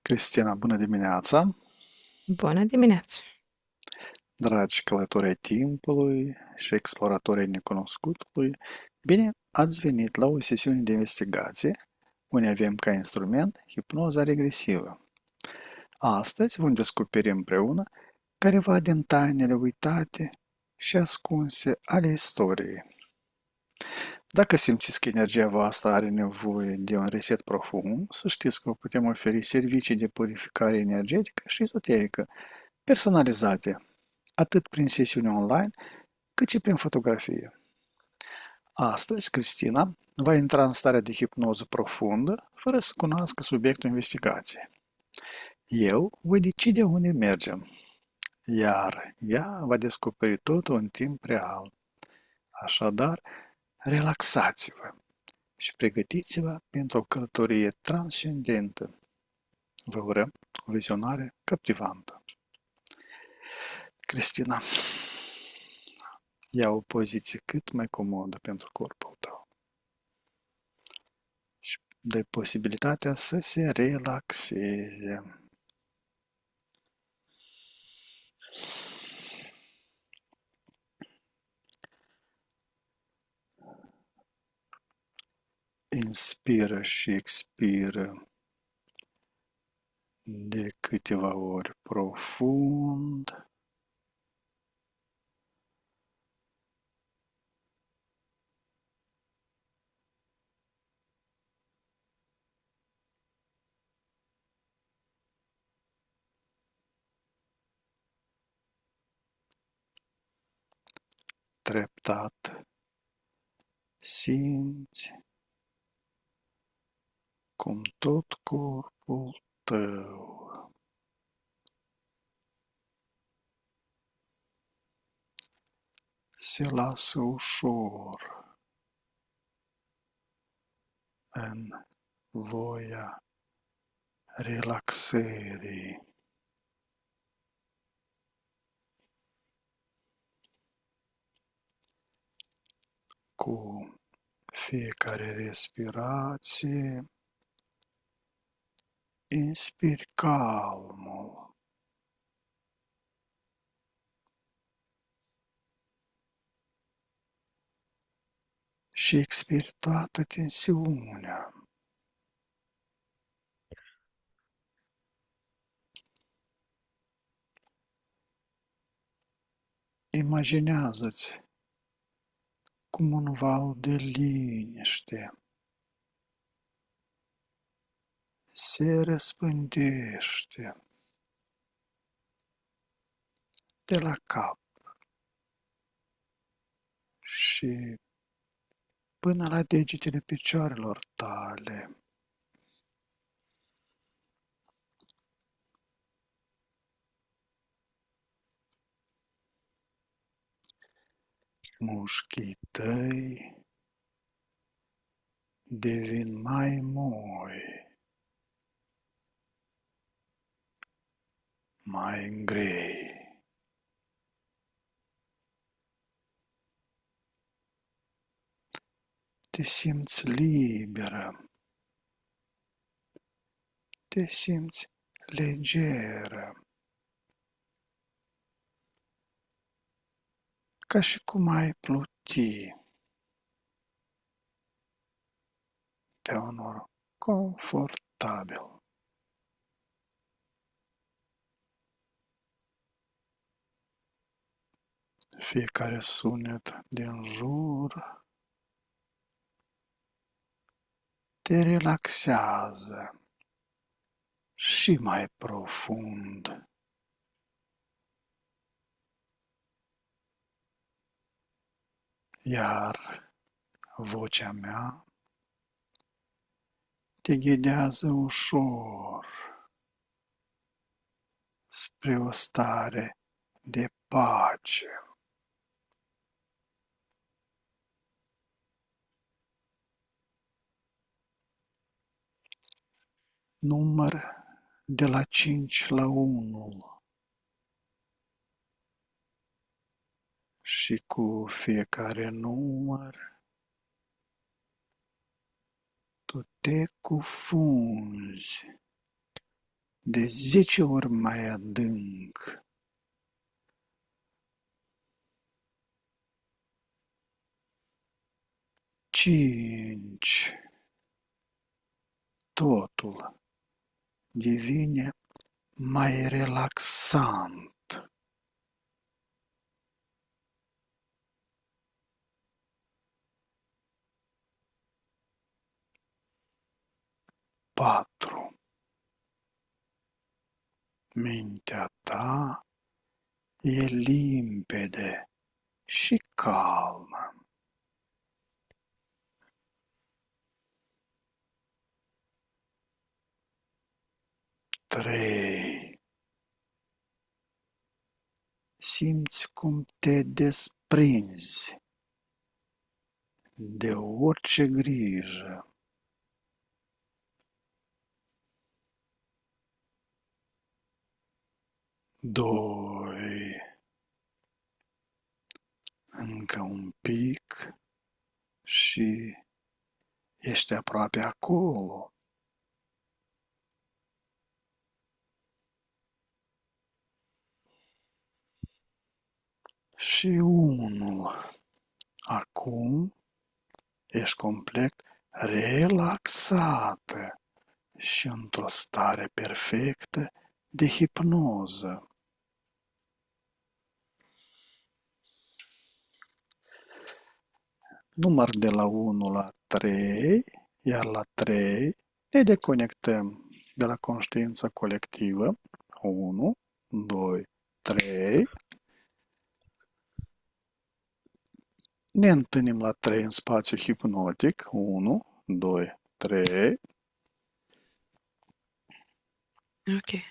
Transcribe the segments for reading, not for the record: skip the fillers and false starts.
Cristina, bună dimineața! Bună dimineața! Dragi călători ai timpului și exploratori ai necunoscutului, bine ați venit la o sesiune de investigație unde avem ca instrument hipnoza regresivă. Astăzi vom descoperi împreună careva din tainele uitate și ascunse ale istoriei. Dacă simțiți că energia voastră are nevoie de un reset profund, să știți că vă putem oferi servicii de purificare energetică și ezoterică personalizate, atât prin sesiuni online, cât și prin fotografie. Astăzi, Cristina va intra în starea de hipnoză profundă, fără să cunoască subiectul investigației. Eu voi decide unde mergem, iar ea va descoperi totul în timp real. Așadar, relaxați-vă și pregătiți-vă pentru o călătorie transcendentă. Vă urăm o vizionare captivantă. Cristina, ia o poziție cât mai comodă pentru corpul tău și dă posibilitatea să se relaxeze. Inspiră și expiră de câteva ori profund. Treptat simți cum tot corpul tău se lasă ușor în voia relaxării. Cu fiecare respirație, inspiri calmul și expiri toată tensiunea. Imaginează-ți cum un val de liniște se răspândește de la cap și până la degetele picioarelor tale. Mușchii tăi devin mai moi, mai grei. Te simți liberă, te simți legeră, ca și cum ai pluti pe un nor confortabil. Fiecare sunet din jur te relaxează și mai profund. Iar vocea mea te ghidează ușor spre o stare de pace. Număr de la 5 la 1 și cu fiecare număr tu te cufunzi de 10 ori mai adânc. Cinci. Totul devine mai relaxant. 4. Mintea ta e limpede și calmă. 3. Simți cum te desprinzi de orice grijă. 2. Încă un pic și ești aproape acolo. Și 1. Acum ești complet relaxată și într-o stare perfectă de hipnoză. Număr de la 1 la 3, iar la 3 ne deconectăm de la conștiința colectivă. 1, 2, 3. Ne întâlnim la 3 în spațiu hipnotic. 1, 2, 3. Ok.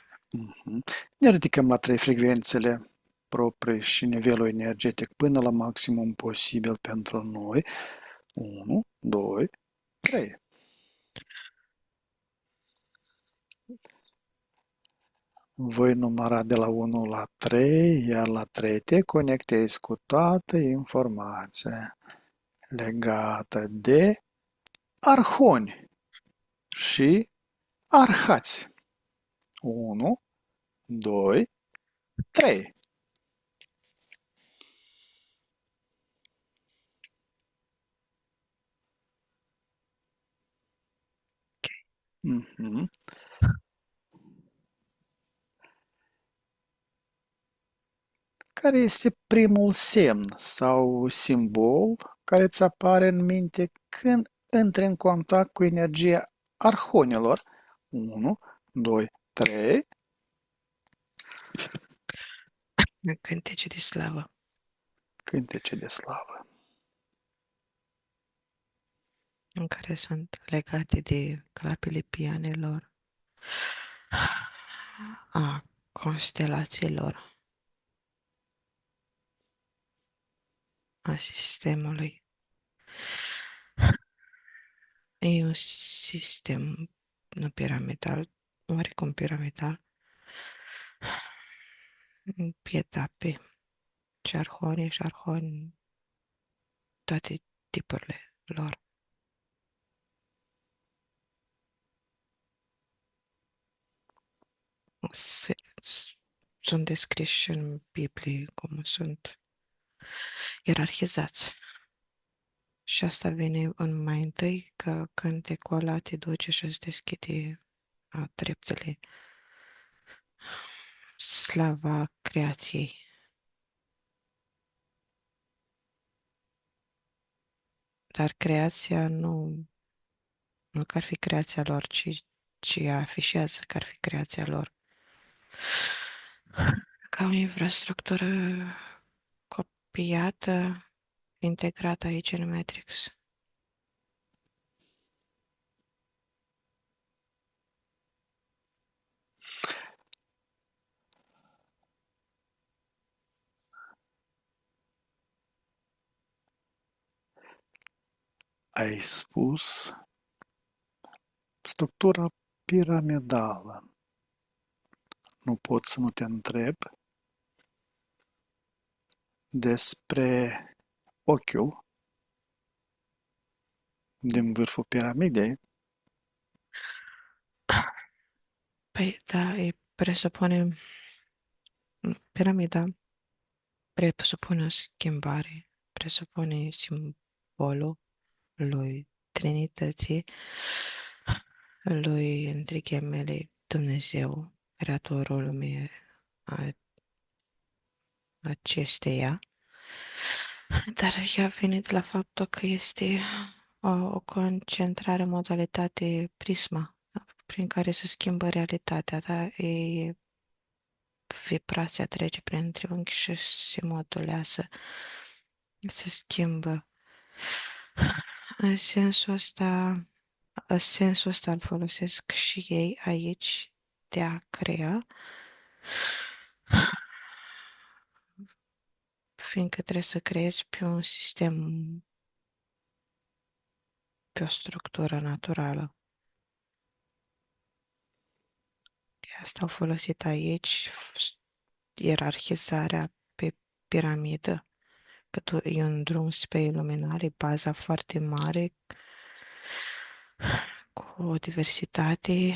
Ne ridicăm la 3 frecvențele proprii și nivelul energetic până la maximum posibil pentru noi. 1, 2, 3. Voi număra de la 1 la 3, iar la 3 te conectezi cu toată informația legată de arhoni și arhați. 1, 2, 3. Mhm. Care este primul semn sau simbol care îți apare în minte când intri în contact cu energia arhonilor? 1, 2, 3. Cântece de slavă, Cântece de slavă. în care sunt legate de clapele pianelor, a constelațiilor, a sistemului. E un sistem, nu piramidal, oarecum piramidal, pe etape, și arhoni, toate tipurile lor. Se, sunt descriși în Biblie cum sunt ierarhizați. Și asta vine în mai întâi că când te coala, te duce și îți deschide treptele, slava creației. Dar creația nu că ar fi creația lor, ci afișează că ar fi creația lor. Ca o infrastructură copiată, integrată aici în Matrix. Ai spus structura piramidală. Nu pot să nu te întreb despre ochiul din vârful piramidei. Păi, da, piramida presupune o schimbare, presupune simbolul lui Trinității, lui, între ghimele, Dumnezeu, creatorul lumii acesteia, dar ea vine de la faptul că este o concentrare, modalitate prisma, prin care se schimbă realitatea, da? Vibrația trece prin triunghi și se modulează, se schimbă. În sensul ăsta îl folosesc și ei aici de a crea, fiindcă trebuie să creezi pe un sistem, pe o structură naturală. De asta au folosit aici ierarhizarea pe piramidă, că e un drum spre iluminare, baza foarte mare, cu o diversitate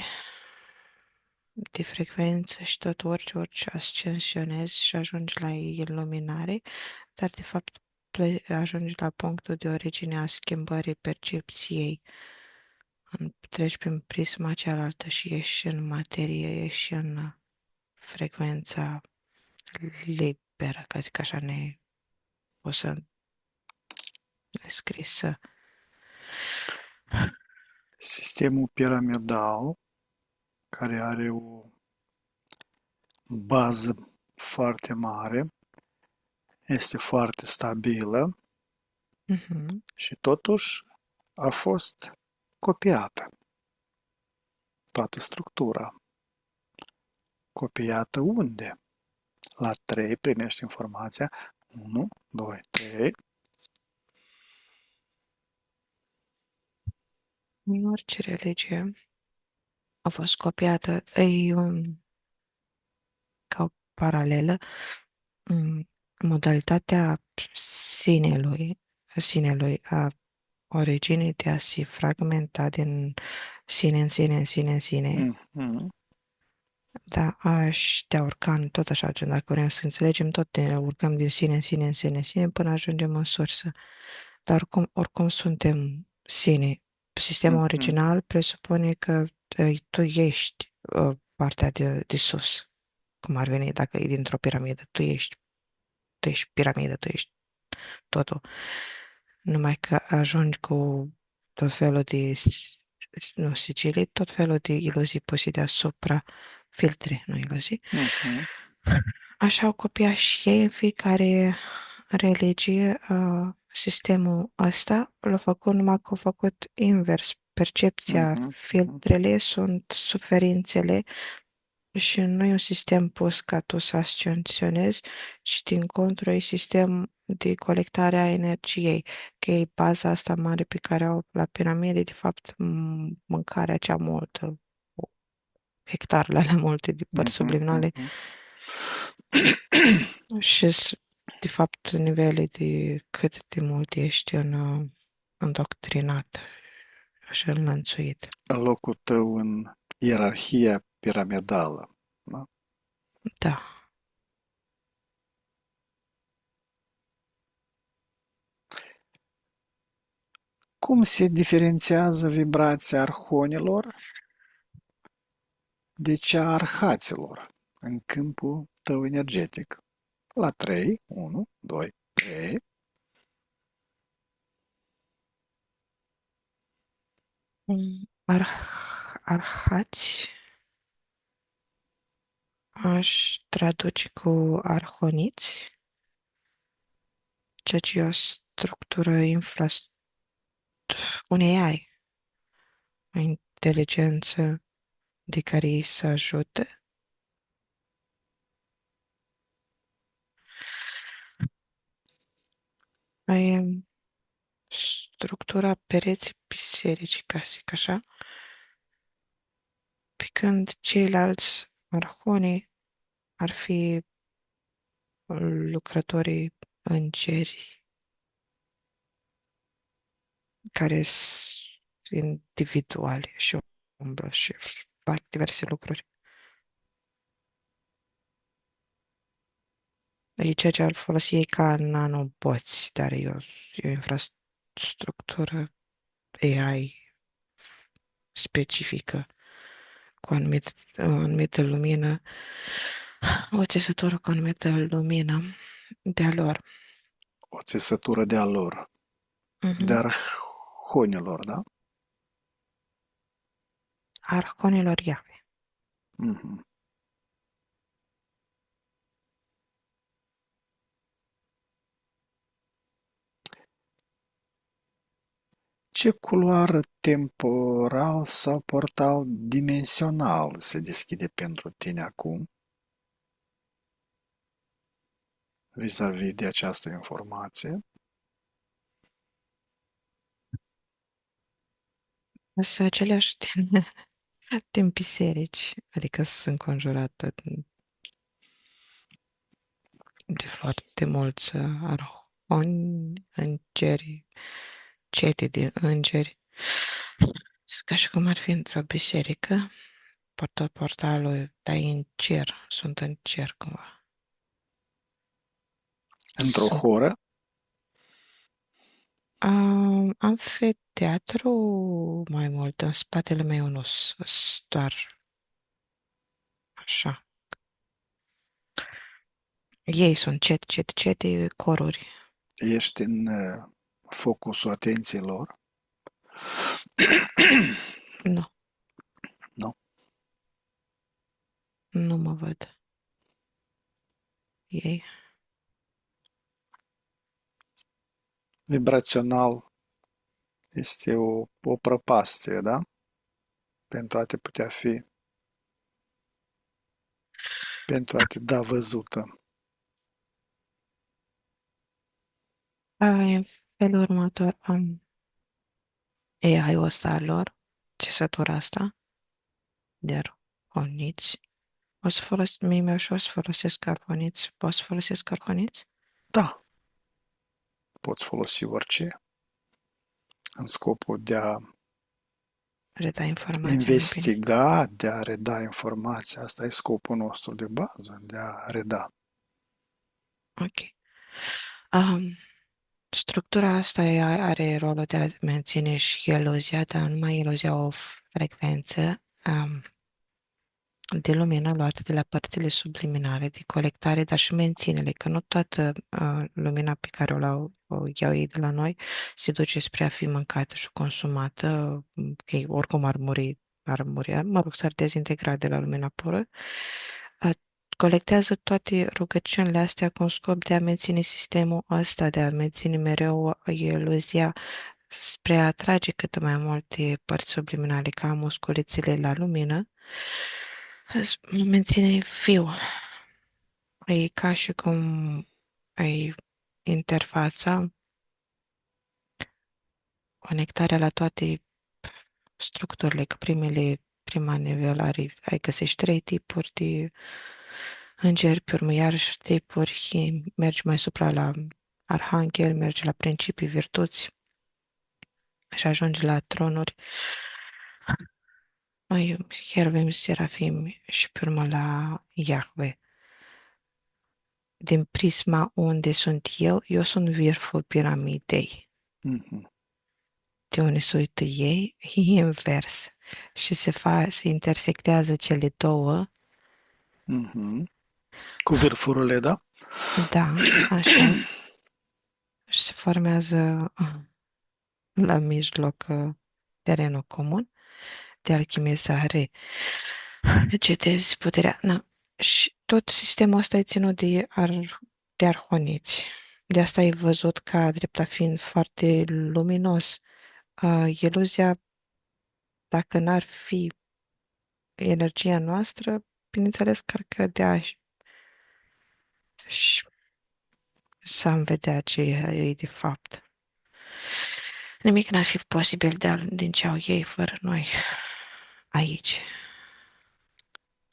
de frecvență și tot orice ascensionezi și ajungi la iluminare, dar de fapt ajungi la punctul de origine a schimbării percepției. Treci prin prisma cealaltă și ieși în materie, ieși în frecvența liberă, ca zic așa, o să nescrisă. Sistemul piramidal, care are o bază foarte mare, este foarte stabilă Mhm. și totuși a fost copiată toată structura. Copiată unde? La 3 primești informația 1, 2, 3. În orice religie a fost copiată, e ca o paralelă, mm, modalitatea sinelui a originii de a se fragmenta din sine în sine, în sine, în sine, Mhm, da, și de a urca tot așa, gen, dacă vrem să înțelegem, tot ne urcăm din sine în sine, în sine, în sine, până ajungem în sursă. Dar oricum suntem sine. Sistemul mhm, original presupune că tu ești partea de sus, cum ar veni dacă e dintr-o piramidă. Tu ești piramidă, tu ești totul. Numai că ajungi cu tot felul de, nu sigilii, tot felul de iluzii puse deasupra, filtre, nu iluzii. mhm, Așa au copiat și ei în fiecare religie. Sistemul ăsta l-a făcut, numai că a făcut invers. Percepția, mhm, mhm, filtrele sunt suferințele și nu e un sistem pus ca tu să ascensionezi, ci din contră e sistem de colectare a energiei, că e baza asta mare pe care au la piramide, de fapt, mâncarea cea multă, hectarele alea multe de părți mhm, subliminale mhm. și, de fapt, nivele de cât de mult ești îndoctrinat și înlănțuit. Locul tău în ierarhia piramidală. Da? Da. Cum se diferențiază vibrația arhonilor de cea a arhaților în câmpul tău energetic? La 3, 1, 2, 3. Arhați aș traduce cu arhoniți, ceea ce e o structură unei AI, o inteligență de care ei să ajute. Ai structura pereții bisericii, ca să zic așa, pe când ceilalți arhoni ar fi lucrătorii îngeri care sunt individuali și umblă și fac diverse lucruri. E ceea ce ar folosi ei ca nanoboți, dar e o infrastructură AI specifică cu anumită lumină, o țesătură cu anumită lumină de-a lor. O țesătură de-a lor, de Mhm. arhonilor, da? Arconilor Iave. Mhm. Ce culoare temporal sau portal dimensional se deschide pentru tine acum vis-a-vis de această informație? Sunt aceleași din biserici, adică sunt înconjurată de foarte mulți arhoni, îngeri, cete de îngeri. Sunt ca și cum ar fi într-o biserică, tot portalul, dar e în cer, sunt în cer cumva. Într-o Sunt, horă? amfiteatru mai mult, în spatele meu nu sunt doar așa. Ei sunt cete, coruri. Ești în focusul atenției lor? Nu, Nu. nu mă văd. Ei. Vibrațional este o prăpastie, da? Pentru a te putea fi, pentru a te da văzută. În felul următor am AI-ul ăsta al lor, țesătura asta, de arhoniți. O să folosesc, mie și o să folosesc arhoniți. Poți să folosesc arhoniți? Da, poți folosi orice în scopul de a Reda informații mai bine. investiga, de a reda informația. Asta e scopul nostru de bază, de a reda. Ok. Structura asta are rolul de a menține și iluzia, dar numai iluzia o frecvență de lumină luată de la părțile subliminare de colectare, dar și menținele, că nu toată lumina pe care o iau ei de la noi se duce spre a fi mâncată și consumată, că ei oricum ar muri, mă rog, s-ar dezintegra de la lumina pură. Uh, Colectează toate rugăciunile astea cu un scop de a menține sistemul ăsta, de a menține mereu iluzia spre a atrage cât mai multe părți subliminale ca musculițele la lumină, menține viu. E ca și cum ai interfața, conectarea la toate structurile, că prima nivel ai găsești trei tipuri de îngeri, pe urmă iarăși tipuri, mergi mai supra la arhanghel, mergi la principii, virtuți și ajungi la tronuri, mai cherubim, serafim și pe urmă la Iahve. Din prisma unde sunt eu sunt vârful piramidei. Mhm, De unde se uită ei, e invers. Și se intersectează cele două, mhm. Cu vârfurile, da? da, așa, și se formează la mijloc terenul comun de alchimizare. Cetezi puterea. Na. Și tot sistemul ăsta e ținut de arhoniți. De asta ai văzut ca drept fiind foarte luminos. Iluzia, dacă n-ar fi energia noastră, bineînțeles că ar cădea și să-mi vedea ce e de fapt. Nimic n-ar fi posibil din ce au ei fără noi aici.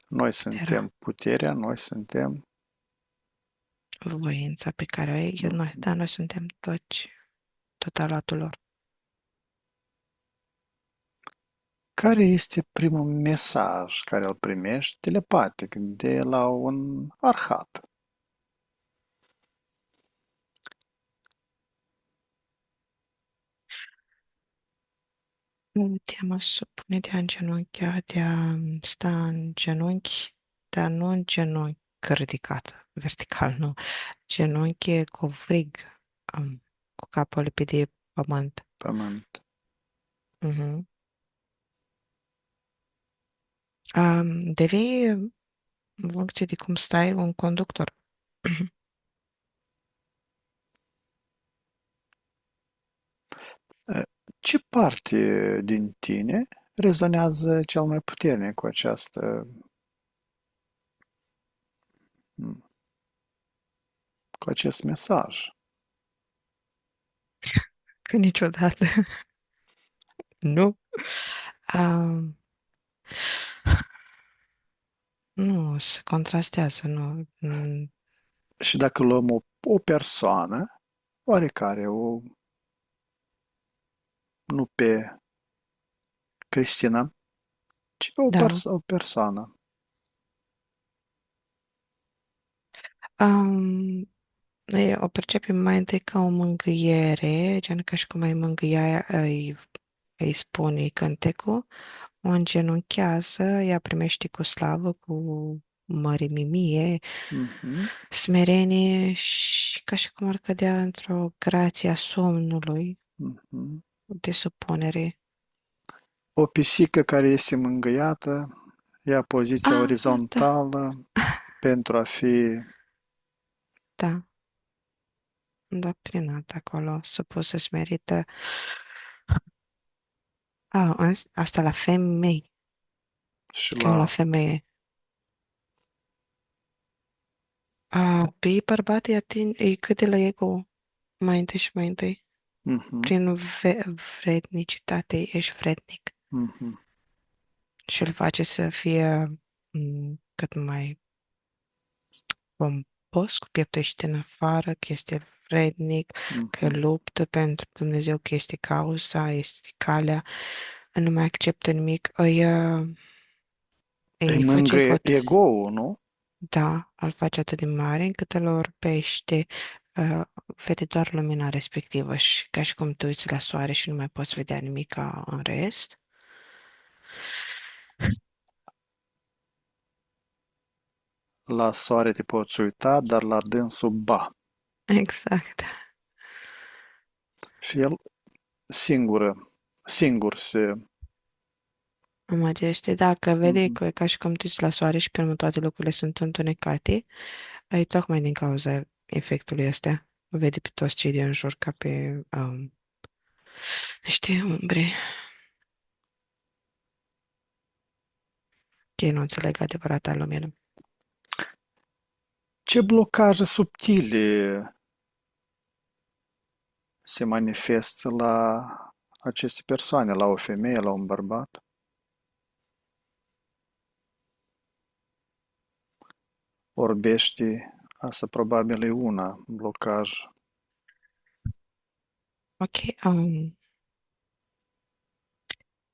Noi Era suntem puterea, noi suntem. voința pe care o ei, noi, Mhm. da, noi suntem tot alatul lor. Care este primul mesaj care îl primești telepatic de la un arhat? Te-am supune de a îngenunchea, de a sta în genunchi, dar nu în genunchi ridicat, vertical, nu. Genunchi covrig, cu capul lipit de pământ. pământ. Mhm. Devii, în funcție de cum stai, un conductor. Ce parte din tine rezonează cel mai puternic cu cu acest mesaj? Că niciodată. Nu. Um, nu, se contrastează, nu. Și dacă luăm o persoană, oarecare, nu pe Cristina, ci pe Da. o persoană. Um, o percepem mai întâi ca o mângâiere, gen ca și cum ai mângâia, îi spune cântecul, o îngenunchează, ea primește cu slavă, cu mărimimie, Mhm, smerenie și ca și cum ar cădea într-o grație a somnului, mhm. de supunere. O pisică care este mângâiată ia poziția Da, orizontală pentru a fi da, îndoctrinat acolo, supusă, smerită. Asta la femei, și că eu la la... femeie. Pe bărbat îi câte la ego mai întâi și mai întâi. Mhm, Prin vrednicitate ești vrednic mhm, și îl face să fie cât mai pompos, cu pieptul ieșit în afară, că este vrednic, că mhm. luptă pentru Dumnezeu, că este cauza, este calea, nu mai acceptă nimic, Îi îi face mângâie got. ego-ul, nu? Da, îl face atât de mare încât îl orbește, vede doar lumina respectivă și ca și cum te uiți la soare și nu mai poți vedea nimic în rest. La soare te poți uita, dar la dânsul ba. Exact. Și el singur se... Amăgește, dacă vede Mhm. că e ca și cum te uiți la soare și pe urmă toate lucrurile sunt întunecate, ai tocmai din cauza efectului ăsta. Vede pe toți cei din jur ca pe niște umbre. Ei nu înțeleg adevărata lumină. Ce blocaje subtile se manifestă la aceste persoane, la o femeie, la un bărbat? Orbește, asta probabil e una, blocaj. Ok,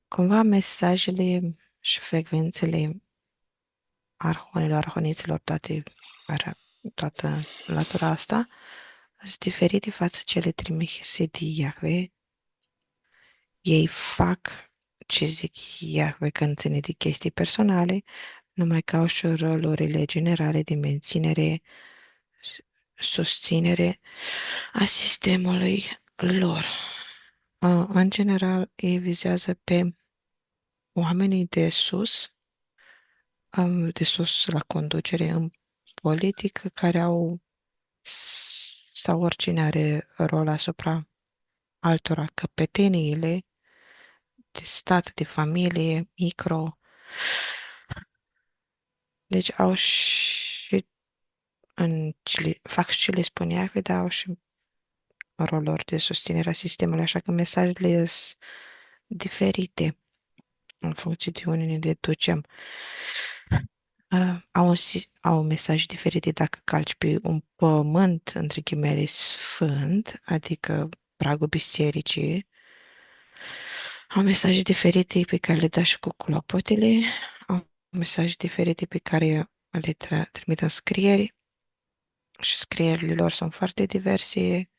cumva mesajele și frecvențele arhonilor, arhoniților, toată latura asta, sunt diferite față cele trimise de Iahve. Ei fac ce zic Iahve când ține de chestii personale, numai că au și rolurile generale de menținere, susținere a sistemului lor. În general, ei vizează pe oamenii de sus la conducere în politică, care au sau oricine are rol asupra altora, căpeteniile de stat, de familie, micro. Deci au și fac și ce le spunea, dar au și roluri de susținere a sistemului, așa că mesajele sunt diferite în funcție de unde ne deducem. Au mesaje diferite dacă calci pe un pământ, între ghimele, sfânt, adică pragul bisericii. Au mesaje diferite pe care le dă și cu clopotele. Au mesaje diferite pe care le trimit în scrieri și scrierile lor sunt foarte diverse.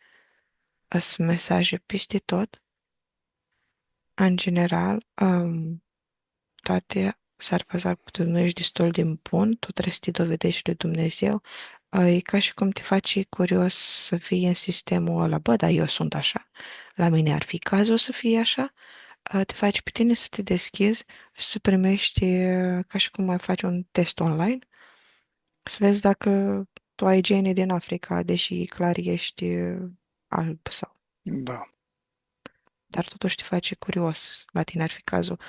Sunt mesaje peste tot. În general, toate s-ar baza că tu nu ești destul de bun, tu trebuie să te dovedești lui Dumnezeu. E ca și cum te faci curios să fii în sistemul ăla. Bă, dar eu sunt așa. La mine ar fi cazul să fie așa. Te faci pe tine să te deschizi și să primești ca și cum mai faci un test online, să vezi dacă tu ai gene din Africa, deși clar ești alb sau. Da. Dar totuși te face curios. La tine ar fi cazul.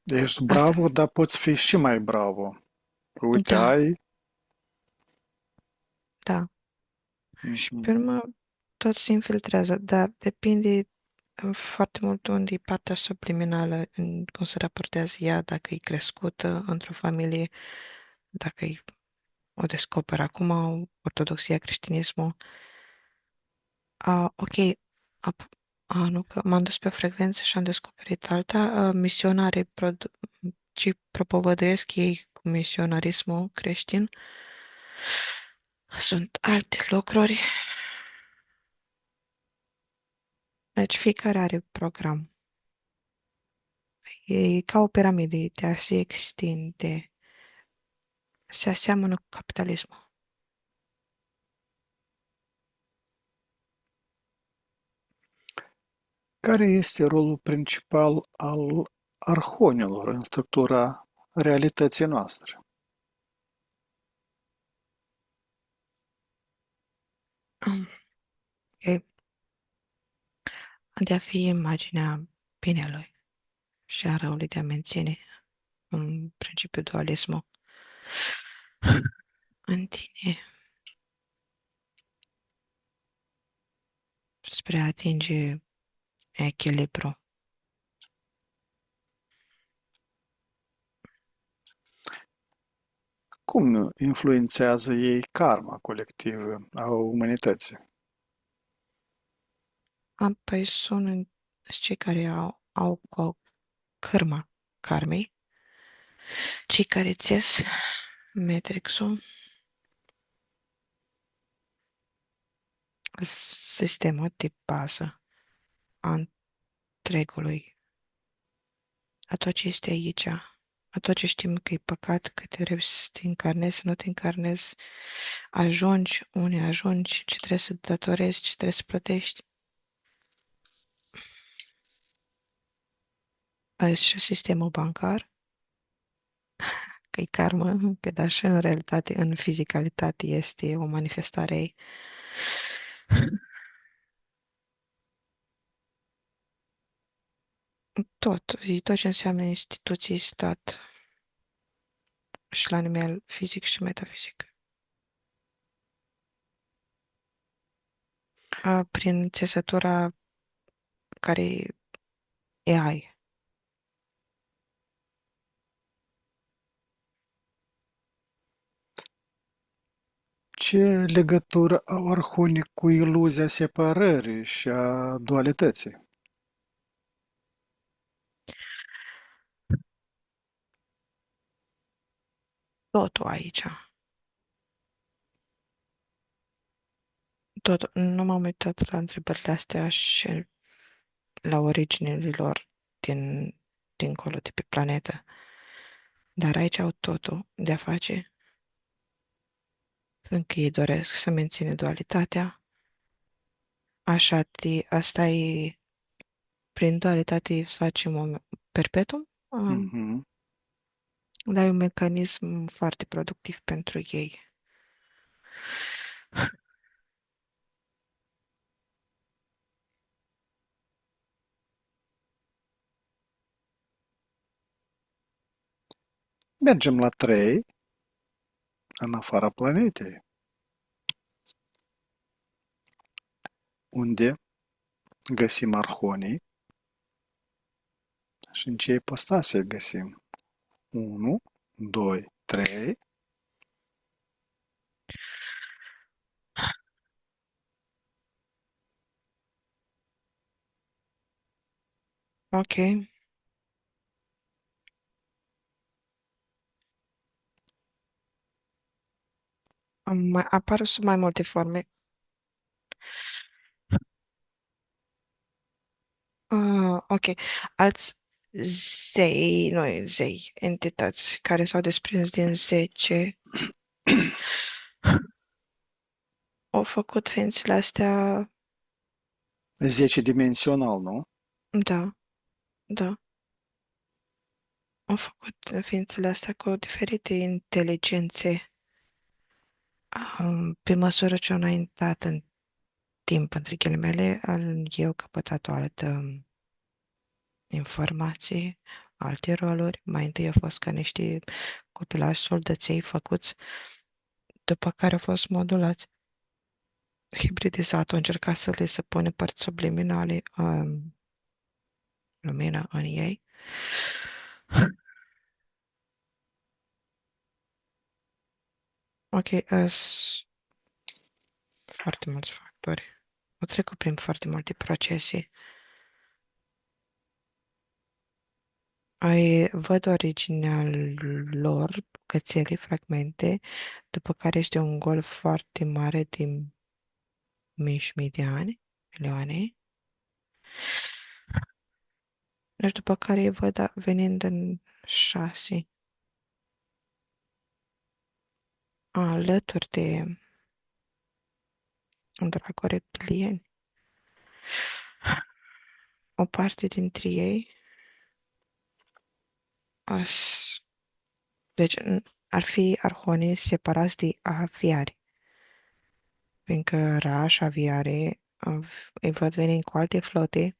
Ești Asta. bravo, dar poți fi și mai bravo. Uite, Da, ai... da. Și Mhm. pe urmă tot se infiltrează, dar depinde foarte mult unde e partea subliminală, în cum se raportează ea, dacă e crescută într-o familie, dacă e, o descoperă acum, ortodoxia, creștinismul. Ok, ap- nu, că m-am dus pe o frecvență și am descoperit alta. Misionarii ce propovăduiesc ei cu misionarismul creștin sunt alte lucruri. Deci fiecare are program. E ca o piramidă, ideea se extinde, se aseamănă cu capitalismul. Care este rolul principal al arhonilor în structura realității noastre? Um, E de a fi imaginea binelui și a răului de a menține în principiu dualismul în tine spre a atinge echilibru. Cum influențează ei karma colectivă a umanității? Păi sunt cei care au cu cârma karmei, cei care țes Matrix-ul, sistemul de bază a întregului, a tot ce este aici, a tot ce știm că e păcat, că trebuie să te încarnezi, să nu te încarnezi, ajungi, unde ajungi, ce trebuie să datorezi, ce trebuie să plătești. Și sistemul bancar, că e karmă, că da, și în realitate, în fizicalitate este o manifestare a ei. Tot ce înseamnă instituții, stat și la nivel fizic și metafizic. Prin țesătura care e AI. Ce legătură au arhonii cu iluzia separării și a dualității? Totul aici. Tot, nu m-am uitat la întrebările astea și la originile lor din, dincolo de pe planetă. Dar aici au totul de a face, încă ei doresc să menține dualitatea. Asta e, prin dualitate facem un perpetuum, Mhm. dar e un mecanism foarte productiv pentru ei. Mergem la 3, în afara planetei, unde găsim arhonii și în ce ipostase îi găsim. 1, 2, 3. Ok. Apar sub mai multe forme. Ok. Alți zei, noi zei, entități care s-au desprins din 10 au făcut ființele astea, 10-dimensional, nu? da, da, au făcut ființele astea cu diferite inteligențe, pe măsură ce au înaintat în timp, între ghilimele, eu căpătat o altă informație, alte roluri. Mai întâi a fost ca niște copilași soldăței făcuți, după care au fost modulați. Hibridizat, au încercat să le se pune părți subliminale, lumină în ei. Ok, sunt foarte mulți factori. Au trecut prin foarte multe procese. Văd originea lor, cățelii, fragmente, după care este un gol foarte mare din mii și mii de ani, milioane. Deci după care îi văd venind în 6, alături de dracu reptilieni. O parte dintre ei, as, deci ar fi arhonii separați de aviari, fiindcă Raș, aviare, îi văd venind cu alte flote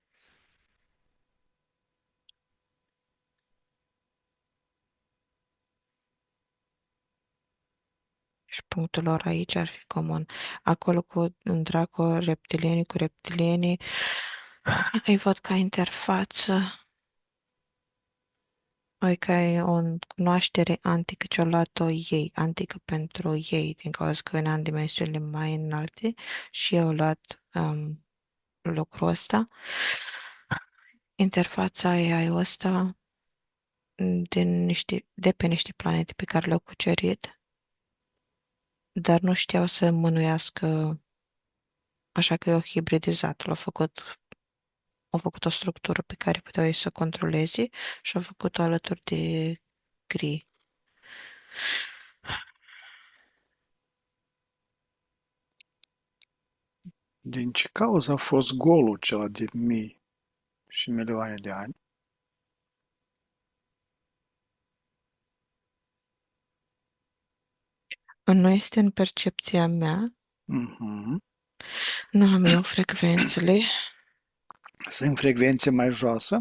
și punctul lor aici ar fi comun. Acolo cu un dracu reptilienii, îi văd ca interfață. Adică e o cunoaștere antică ce-o luat-o ei, antică pentru ei, din cauza că venea în dimensiunile mai înalte și eu au luat lucrul ăsta. Interfața AI-ul ăsta de pe niște planete pe care le-au cucerit, dar nu știau să mânuiască, așa că i-au hibridizat, au făcut o structură pe care puteau ei să o controleze și au făcut-o alături de gri. Din ce cauză a fost golul acela de mii și milioane de ani? Nu este în percepția mea, Mhm. nu am eu frecvențele. Sunt frecvențe mai joasă?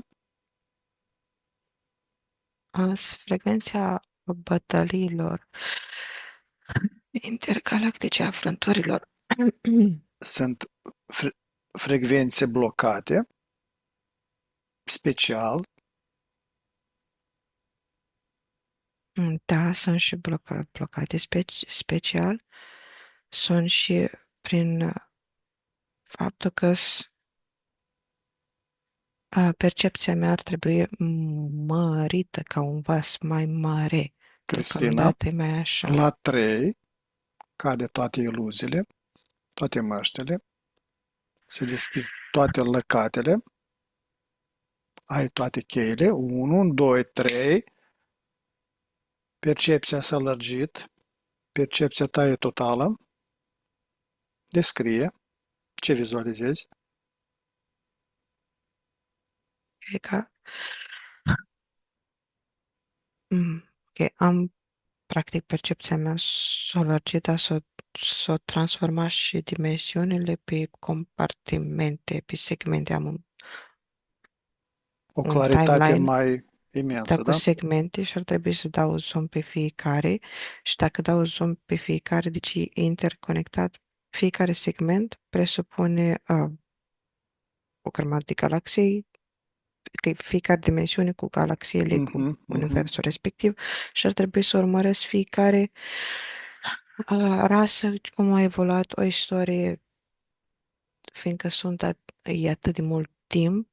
Frecvența bătăliilor intergalactice a frânturilor. Sunt frecvențe blocate, special, Da, sunt și blocate special. Sunt și prin faptul că percepția mea ar trebui mărită ca un vas mai mare. Cristina. Deocamdată e mai așa. La 3 cade toate iluziile, toate măștile, se deschid toate lăcatele, ai toate cheile, 1, 2, 3, percepția s-a lărgit, percepția ta e totală, descrie ce vizualizezi. E ca, ok, am practic percepția mea s-a lărgit, dar s-a transformat și dimensiunile pe compartimente, pe segmente. Am O un claritate timeline, mai dar imensă, cu da? segmente și ar trebui să dau zoom pe fiecare și dacă dau zoom pe fiecare, deci e interconectat, fiecare segment presupune o grămadă de galaxii, că fiecare dimensiune cu galaxiile, cu Mhm, mhm. universul respectiv și ar trebui să urmăresc fiecare rasă, cum a evoluat o istorie, fiindcă e atât de mult timp,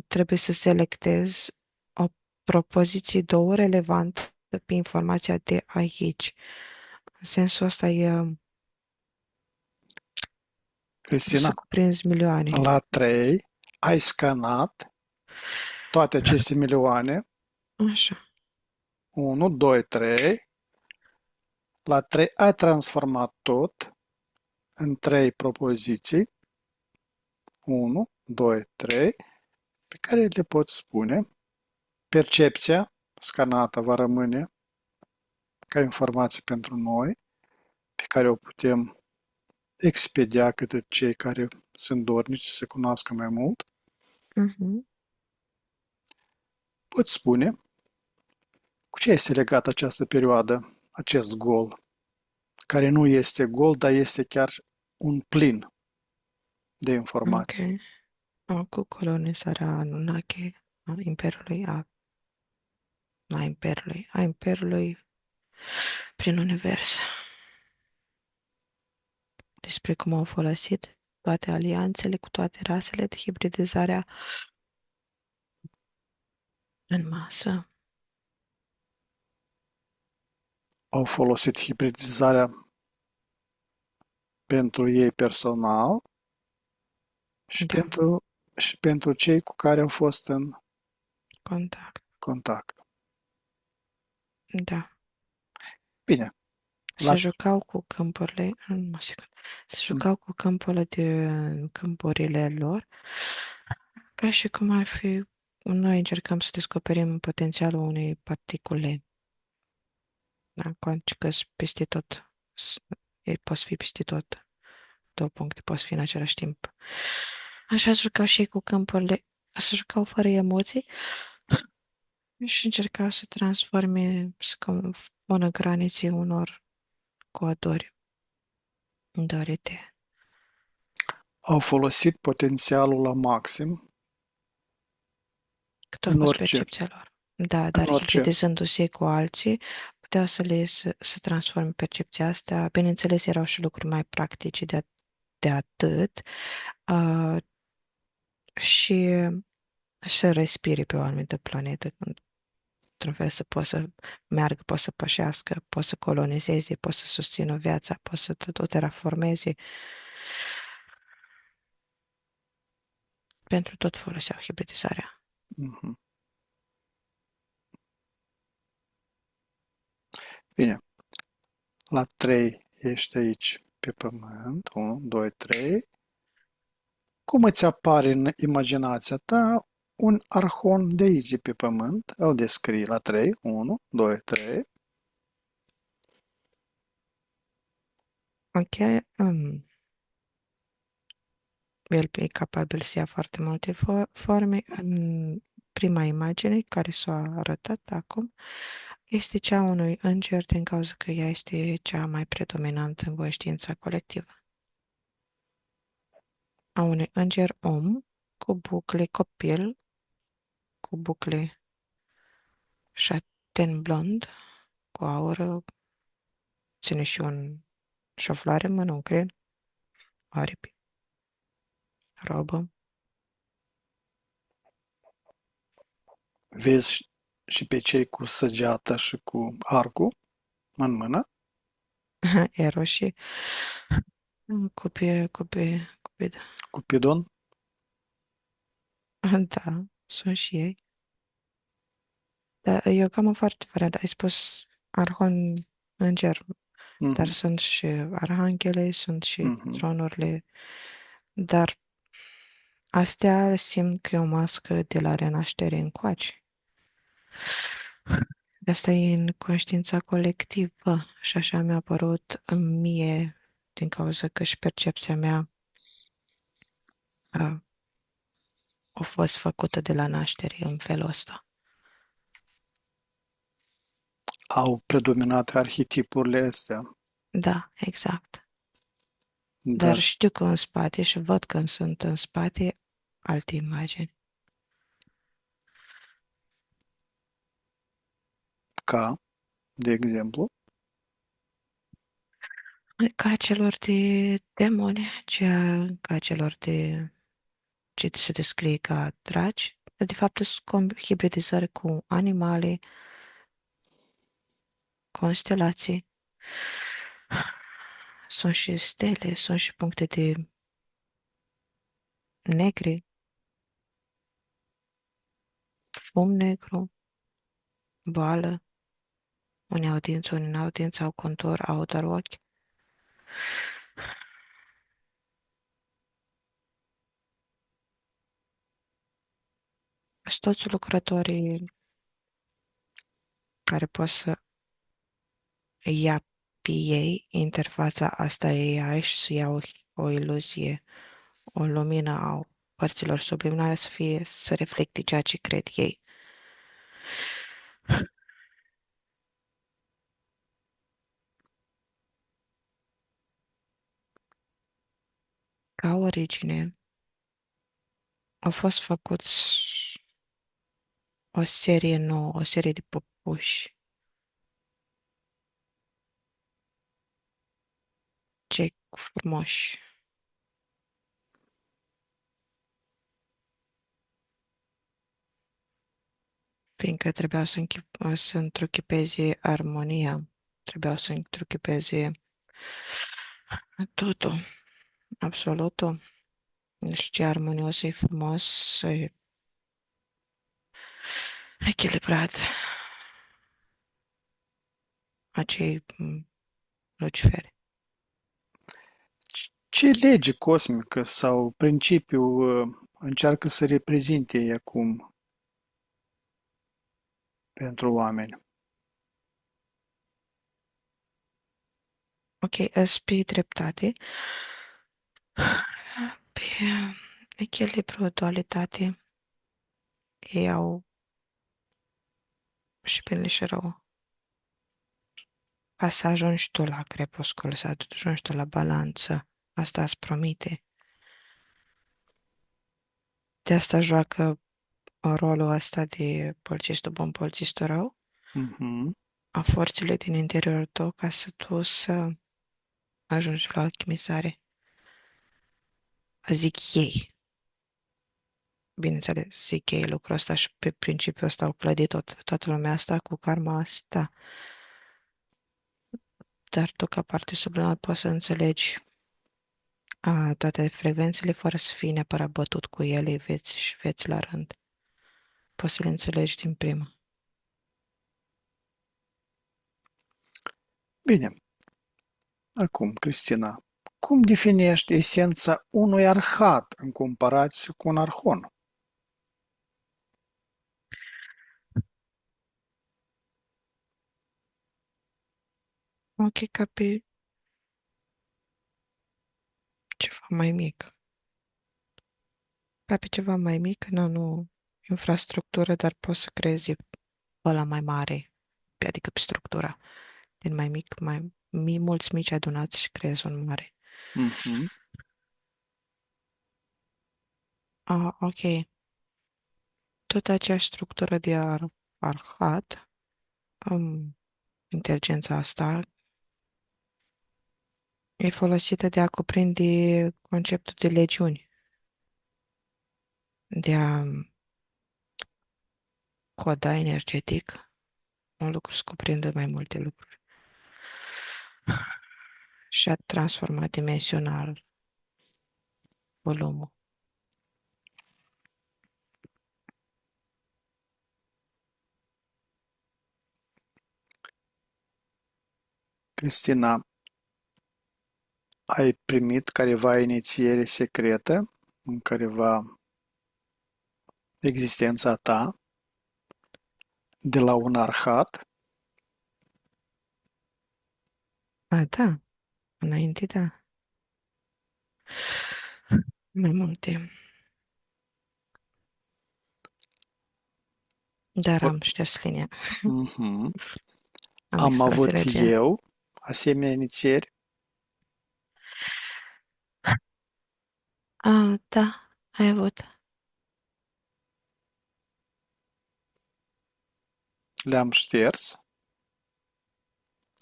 trebuie să selectez o propoziție două relevantă pe informația de aici. În sensul ăsta trebuie să Cristina, cuprinzi milioane. la 3 ai scanat toate aceste milioane, Așa. 1, 2, 3, la 3 ai transformat tot în 3 propoziții, 1, 2, 3, pe care le poți spune. Percepția scanată va rămâne ca informație pentru noi, pe care o putem expedia către cei care sunt dornici să se cunoască mai mult. Mhm. Poți spune cu ce este legată această perioadă, acest gol, care nu este gol, dar este chiar un plin de Ok. informații. Cu colonizarea Anunnaki a Imperiului, a Imperiului prin univers. Despre cum au folosit toate alianțele cu toate rasele de hibridizarea în masă. Au folosit hibridizarea pentru ei personal și Da, pentru cei cu care au fost în contact. contact. Da. Bine, Se la jucau cu câmpurile, nu, secundă. Se jucau cu câmpurile lor, ca și cum ar fi, noi încercăm să descoperim potențialul unei particule. Da? Conci că peste tot, s- ei poți fi peste tot, două puncte, poți fi în același timp. Așa se jucau și ei cu câmpurile, se jucau fără emoții și încercau să transforme, să pună granițe unor coduri dorite. au folosit potențialul la maxim Cât a în fost orice, percepția lor. Da, în dar orice. hibridizându-se cu alții, puteau să transforme percepția asta. Bineînțeles, erau și lucruri mai practice de atât uh, și să respiri pe o anumită planetă, într-un fel să poată să meargă, poată să pășească, poată să colonizeze, poată să susțină viața, poată să o terraformeze. Pentru tot foloseau hibridizarea. Mhm. Bine, la 3 ești aici pe pământ, 1, 2, 3. Cum îți apare în imaginația ta un arhon de aici, de pe pământ? Îl descrii la 3, 1, 2, 3. Ok, el e capabil să ia foarte multe forme. În prima imagine care s-a arătat acum este cea a unui înger din cauza că ea este cea mai predominantă în conștiința colectivă. A unui înger om cu bucle copil, cu bucle șaten blond, cu aură, ține și un șoflare în mână, un creier, aripi, robă. Vezi și pe cei cu săgeata și cu arcul în mână? E roșie, cupid. Cupidon? Da, sunt și ei. Dar eu cam foarte variat. Ai spus arhon înger, dar Mhm, sunt și arhanghele, sunt și mhm. tronurile, dar astea simt că e o mască de la renaștere încoace. Asta e în conștiința colectivă și așa mi-a părut mie, din cauza că și percepția mea a, a fost făcută de la naștere în felul ăsta. Au predominat arhetipurile astea, Da, exact. Dar dar știu că în spate și văd că sunt în spate alte imagini. ca, de exemplu, Ca celor de demoni, ca celor ce se descrie ca dragi, de fapt sunt hibridizări cu animale, constelații, sunt și stele, sunt și puncte de negri, fum negru, boală, unii au dinți, unii n-au dinți, au contur, au doar ochi. Sunt toți lucrătorii care pot să ia PA, interfața asta AI și să ia o iluzie, o lumină a părților subliminale să reflecte ceea ce cred ei. Ca origine, au fost făcuți o serie nouă, o serie de păpuși, cei frumoși, fiindcă trebuiau să întruchipeze armonia, trebuiau să întruchipeze totul, absolutul. Nu știu ce armonios e frumos, e echilibrat. Acei luciferi. Ce lege cosmică sau principiu încearcă să reprezinte ei acum pentru oameni? Ok, îți pe dreptate, pe echilibru, dualitate, ei au și bine și rău. Ca să ajungi tu la crepuscul, să ajungi tu la balanță, asta îți promite. De asta joacă rolul ăsta de polițistul bun, polițistul rău, Mhm. a forțele din interiorul tău ca să ajungi la alchimizare. Zic ei. Bineînțeles, zic ei lucrul ăsta și pe principiul ăsta au clădit toată lumea asta cu karma asta. Dar tu, ca parte subliminal, poți să înțelegi toate frecvențele fără să fii neapărat bătut cu ele, veți și veți la rând. Poți să le înțelegi din prima. Bine, acum, Cristina, cum definești esența unui arhat în comparație cu un arhon? Ok, ca pe ceva mai mic. Ca pe ceva mai mic, nu infrastructură, dar poți să creezi ăla mai mare, adică pe structura. Din mai mic, mulți mici adunați și creezi un mare. Mhm. Ok. Tot aceeași structură de arhat, inteligența asta, e folosită de a cuprinde conceptul de legiuni, de a coda energetic un lucru să cuprindă mai multe lucruri și a transforma dimensional volumul. Cristina, ai primit careva inițiere secretă în careva existența ta de la un arhat? Da, înainte, da. Mai multe. Dar Pot- am șters linia. Mhm. Am Am extras avut energia. eu asemenea inițieri? Da, ai avut. Le-am șters?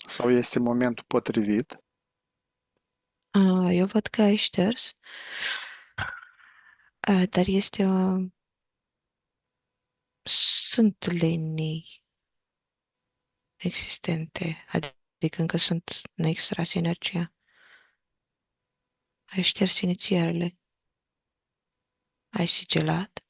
Sau este momentul potrivit? Eu văd că ai șters, dar sunt linii existente, adică încă sunt neextras energia. Ai șters inițialele, ai sigilat,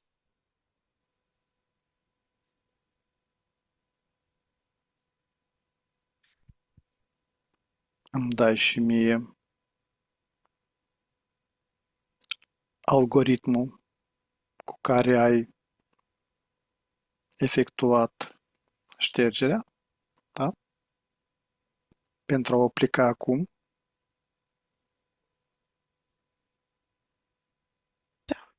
îmi dai și mie algoritmul cu care ai efectuat ștergerea, da? Pentru a o aplica acum. Da.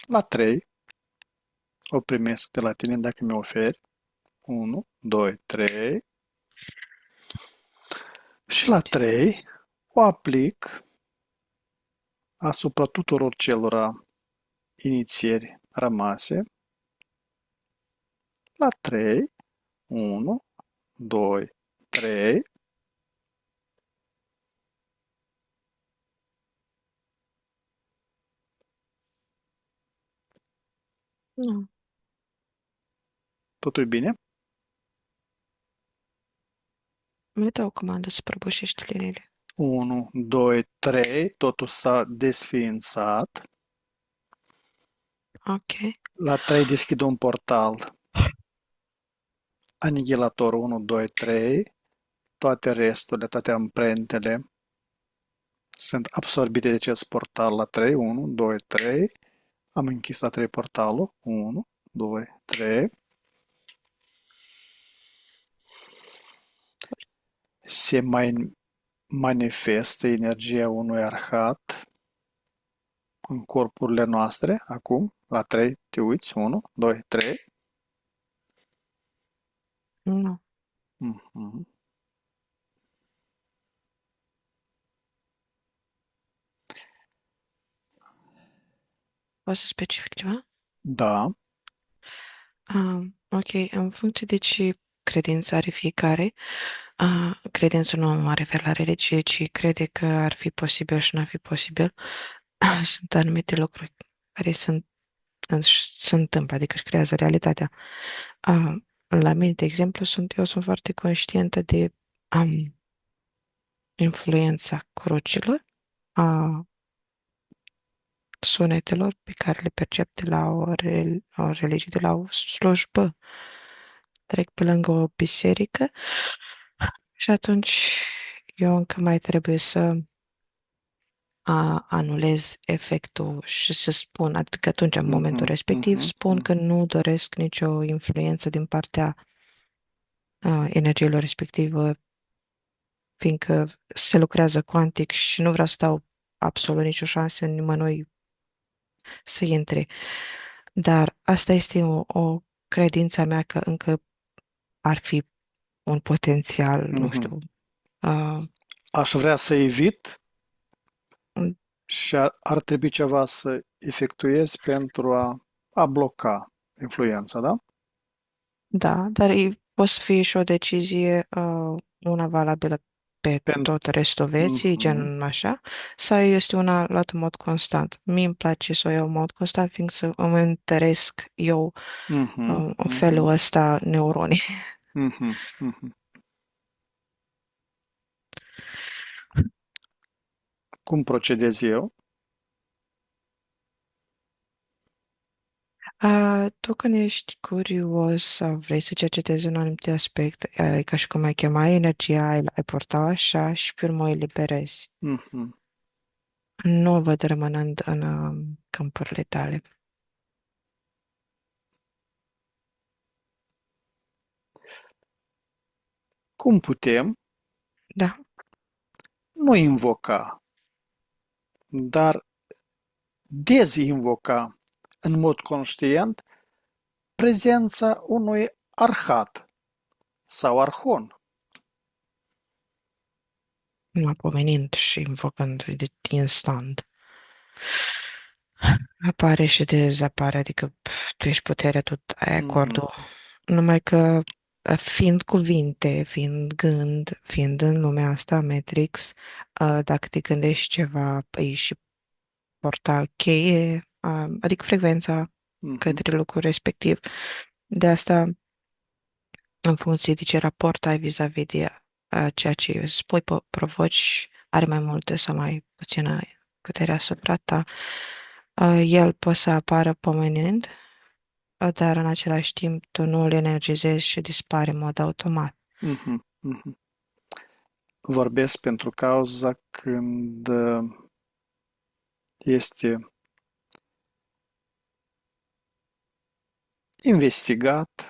La 3 o primesc de la tine dacă mi oferi. 1, 2, 3. Și la 3 o aplic asupra tuturor celor inițieri rămase. La 3, 1, 2, 3. Nu. Totul e bine? Mi dau o comandă să prăbușești liniile. 1, 2, 3. Totul s-a desființat. Ok. La 3 deschid un portal. Anihilator 1, 2, 3. Toate resturile, toate amprentele sunt absorbite de acest portal la 3. 1, 2, 3. Am închis la 3 portalul. 1, 2, 3. Se mai manifestă energia unui arhat în corpurile noastre. Acum, la 3, te uiți. 1, 2, 3. Nu. Mhm. O să specific ceva? Da. Ok, în funcție de ce credință are fiecare, credință nu mă refer la religie, ci crede că ar fi posibil și nu ar fi posibil, sunt anumite lucruri care se întâmplă, adică își creează realitatea. Uh, la mine, de exemplu, eu sunt foarte conștientă de influența crucilor, a sunetelor pe care le percep de la o religie, de la o slujbă. Trec pe lângă o biserică și atunci eu încă mai trebuie să anulez efectul și să spun, adică atunci, în momentul Mhm, respectiv, mhm, spun că mhm, nu doresc nicio influență din partea energiilor respective, fiindcă se lucrează cuantic și nu vreau să dau absolut nicio șansă nimănui să intre. Dar asta este o credință a mea că încă ar fi un potențial, nu mhm. știu, uh, Aș vrea să evit și ar trebui ceva să efectuez pentru a bloca influența, da? da, dar poate să fie și o decizie, una valabilă pe Pentru, tot restul vieții, mhm, gen așa, sau este una luată în mod constant. Mie îmi place să o iau în mod constant, fiindcă să îmi întăresc eu mhm, în mhm, felul ăsta neuronii. mhm, mhm. Cum procedez eu? Tu când ești curios sau vrei să cercetezi un anumit aspect, e ca și cum ai chema energia, ai porta așa și pe urmă o eliberezi. Mhm. Nu o văd rămânând în câmpurile tale. Cum putem Da, nu invoca, dar dezinvoca în mod conștient prezența unui arhat sau arhon? numai pomenind și invocând de instant. Apare și dezapare, adică tu ești puterea, tu ai Mhm, acordul. Numai că fiind cuvinte, fiind gând, fiind în lumea asta, Matrix, dacă te gândești ceva, păi și portal cheie, adică frecvența mhm, către lucrul respectiv. De asta, în funcție de ce raport ai vis-a-vis de ceea ce spui, provoci, are mai multă sau mai puțină putere asupra ta. El poate să apară pomenind, dar în același timp tu nu îl energizezi și dispare în mod automat. mhm, mhm. vorbesc pentru cauza când este investigat,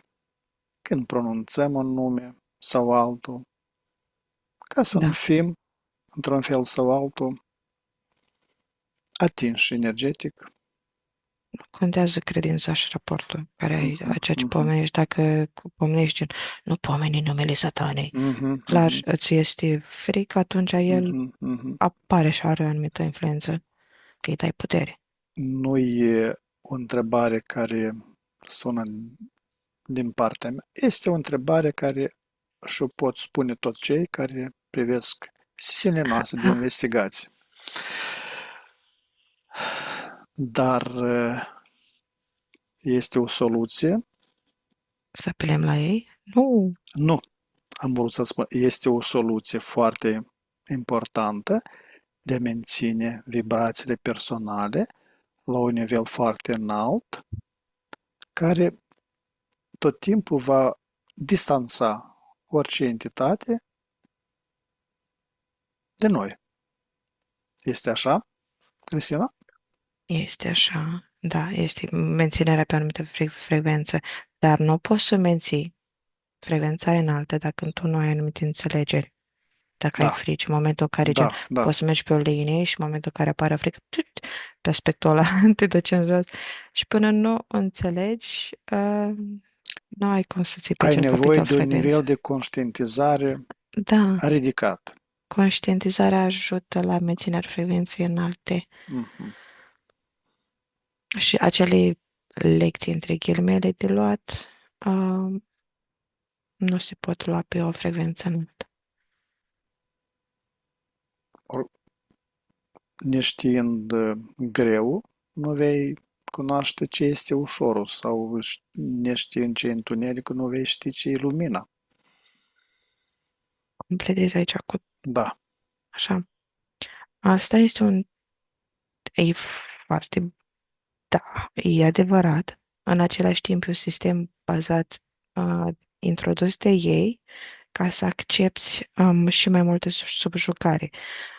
când pronunțăm un nume sau altul, ca să nu Da. fim, într-un fel sau altul, atinși energetic. Contează credința și raportul care ai, Mhm, a ceea ce mhm, pomenești. Dacă pomenești gen, nu pomeni numele Satanei, mhm, clar mhm, îți este frică, atunci el mhm, mhm. apare și are o anumită influență, că îi dai putere. Nu e o întrebare care sună din partea mea. Este o întrebare care și-o pot spune toți cei care privesc sesiunile noastre de A, investigație. Dar este o soluție? să apelăm la ei? Nu, Nu. Am vrut să spun, este o soluție foarte importantă de a menține vibrațiile personale la un nivel foarte înalt, care tot timpul va distanța orice entitate de noi. Este așa, Cristina? este așa. Da, este menținerea pe o anumită frecvență, dar nu poți să menții frecvența înaltă dacă tu nu ai anumite înțelegeri. Dacă ai Da, frici, în momentul în care gen, da, da. poți să mergi pe o linie și în momentul în care apare frică, pe aspectul ăla te duci în jos și până nu o înțelegi, nu ai cum să ții pe Ai acel nevoie capitol de un frecvență. nivel de conștientizare Da, ridicat. conștientizarea ajută la menținerea frecvenței înalte Mhm. și acele lecții între ghilimele de luat uh, nu se pot lua pe o frecvență înaltă. Or, neștiind greu, nu vei cunoaște ce este ușorul sau neștiind ce e întunericul, nu vei ști ce e lumina. Completezi aici cu Da, așa. Asta este un e foarte. Da, e adevărat. În același timp, e un sistem bazat, introdus de ei ca să accepti și mai multe subjucare.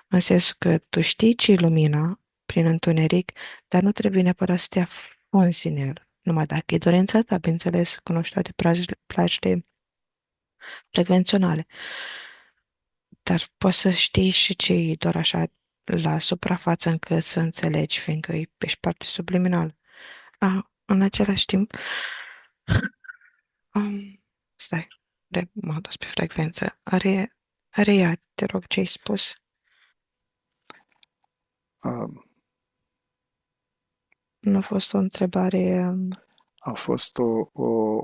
În sensul că tu știi ce e lumina prin întuneric, dar nu trebuie neapărat să te afunzi în el. Numai dacă e dorința ta, bineînțeles, cunoști toate plajele frecvenționale. Dar poți să știi și ce e doar așa la suprafață încât să înțelegi, fiindcă ești parte subliminală. În același timp, um, stai, m-am dus pe frecvență. Are ea, te rog, ce ai spus? a, Nu a fost o întrebare. a fost o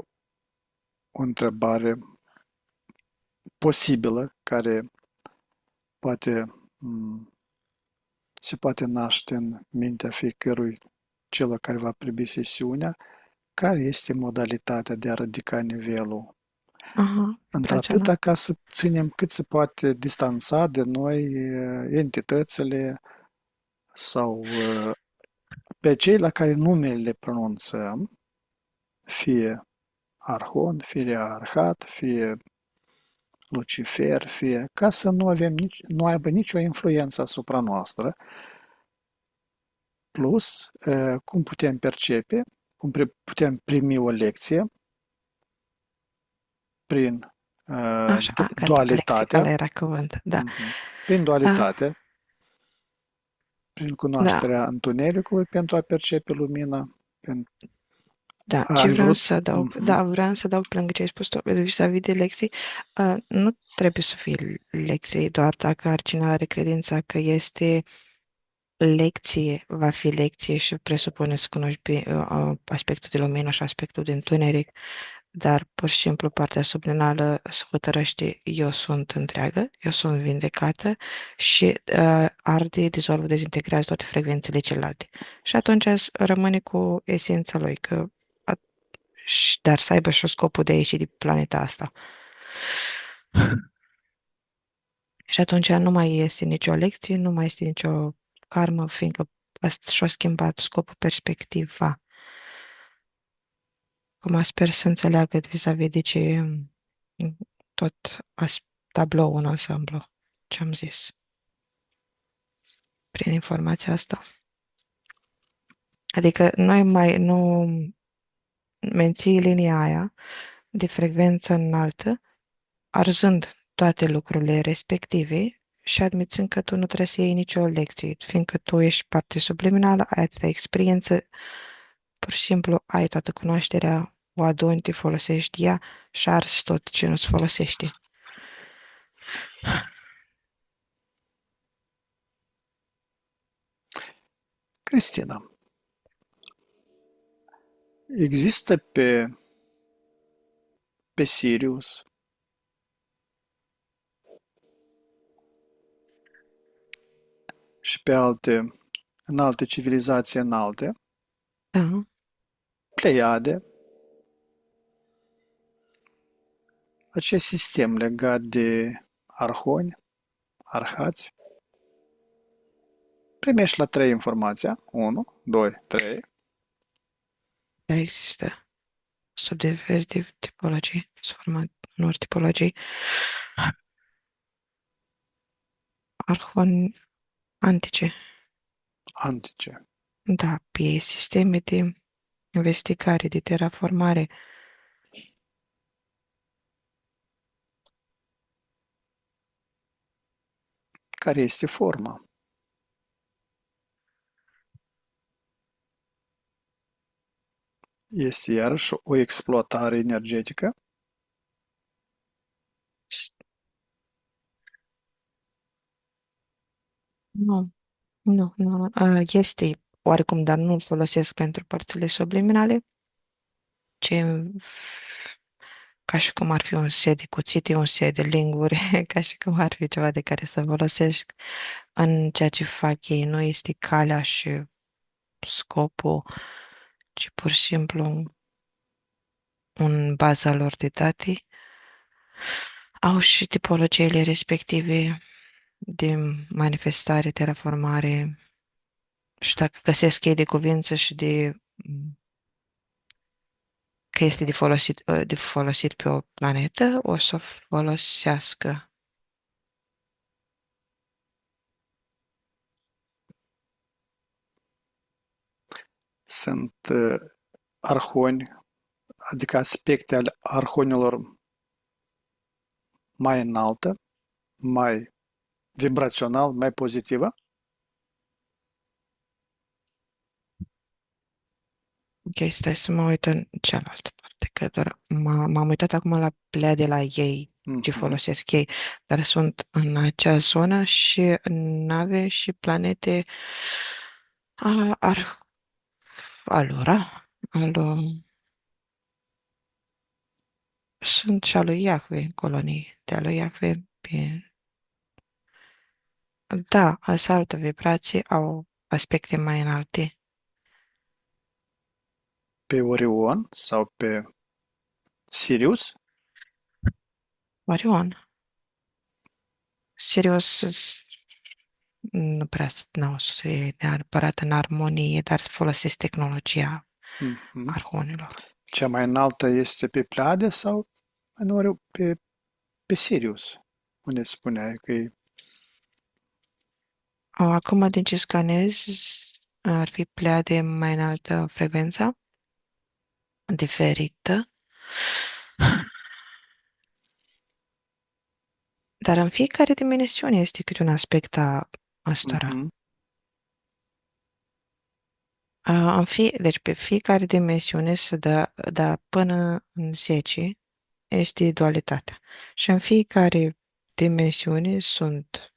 întrebare posibilă care poate se poate naște în mintea fiecărui celor care va privi sesiunea, care este modalitatea de a ridica nivelul Aha, într-atâta vibrațional. ca să ținem cât se poate distanța de noi entitățile sau pe cei la care numele le pronunțăm, fie Arhon, fie Arhat, fie Lucifer, fie, ca să nu avem nu aibă nicio influență asupra noastră, plus cum putem percepe, cum putem primi o lecție prin Așa, gata, lecție, dualitatea, ăla era cuvânt, da. prin Ah, dualitate, prin da, cunoașterea întunericului pentru a percepe lumina. da, ce Ai vreau vrut? să adaug, da, vreau să adaug pe lângă ce ai spus tu vis-a-vis de lecții, nu trebuie să fie lecții doar dacă ar cineva are credința că este lecție, va fi lecție și presupune să cunoști aspectul de lumină și aspectul de întuneric, dar pur și simplu partea subliminală se hotărăște, eu sunt întreagă, eu sunt vindecată și arde, dizolvă, dezintegrează toate frecvențele celelalte. Și atunci rămâne cu esența lui, că, dar să aibă și scopul de a ieși de planeta asta. Și atunci nu mai este nicio lecție, nu mai este nicio karmă, fiindcă asta și-a schimbat scopul, perspectiva. Acum sper să înțeleagă vis-a-vis de ce tot tabloul în ansamblu. ce am zis prin informația asta. Adică noi mai nu menții linia aia de frecvență înaltă, arzând toate lucrurile respective și admițând că tu nu trebuie să iei nicio lecție, fiindcă tu ești parte subliminală, ai atâta experiență, pur și simplu ai toată cunoașterea, o aduni, te folosești de ea și arzi tot ce nu-ți folosește. Cristina, există pe Sirius și în alte civilizații înalte, Da, Pleiade, acest sistem legat de arhoni, arhați, primești la 3 informația, 1, 2, 3, da, există sub diferite tipologii, sub forma unor tipologii, arhoni antice. antice. Da, pe sisteme de investigare, de terraformare. Care este forma? Este iarăși o exploatare energetică? Nu, nu. Este oarecum, dar nu-l folosesc pentru părțile subliminale, ce ca și cum ar fi un set de cuțite, un set de linguri, ca și cum ar fi ceva de care să folosesc în ceea ce fac ei. Nu este calea și scopul, ci pur și simplu în baza lor de date. Au și tipologiile respective de manifestare, terraformare și dacă găsesc ei de cuvință și de că este de folosit pe o planetă, o să o folosească. Sunt arhoni, adică aspecte ale arhonilor mai înaltă, mai vibrațional, mai pozitivă? Ok, stai să mă uit în cealaltă parte, că doar m-am uitat acum la plea de la ei, ce Mhm. folosesc ei, dar sunt în acea zonă și nave și planete a, ar, alora, sunt și a lui Iahve, colonii de a lui Iahve. Da, sunt altă vibrație, au aspecte mai înalte. Pe Orion sau pe Sirius? Orion, serios, nu prea n-au să fie neapărat în armonie, dar folosesc tehnologia Mhm. armonilor. Cea mai înaltă este pe Pleiade sau pe Sirius, unde spuneai că e Acum, din ce scanez, ar fi Pleiade mai înaltă frecvența, diferită, dar în fiecare dimensiune este câte un aspect a ăstora. mhm, Deci pe fiecare dimensiune se dă până în 10 este dualitatea. Și în fiecare dimensiune sunt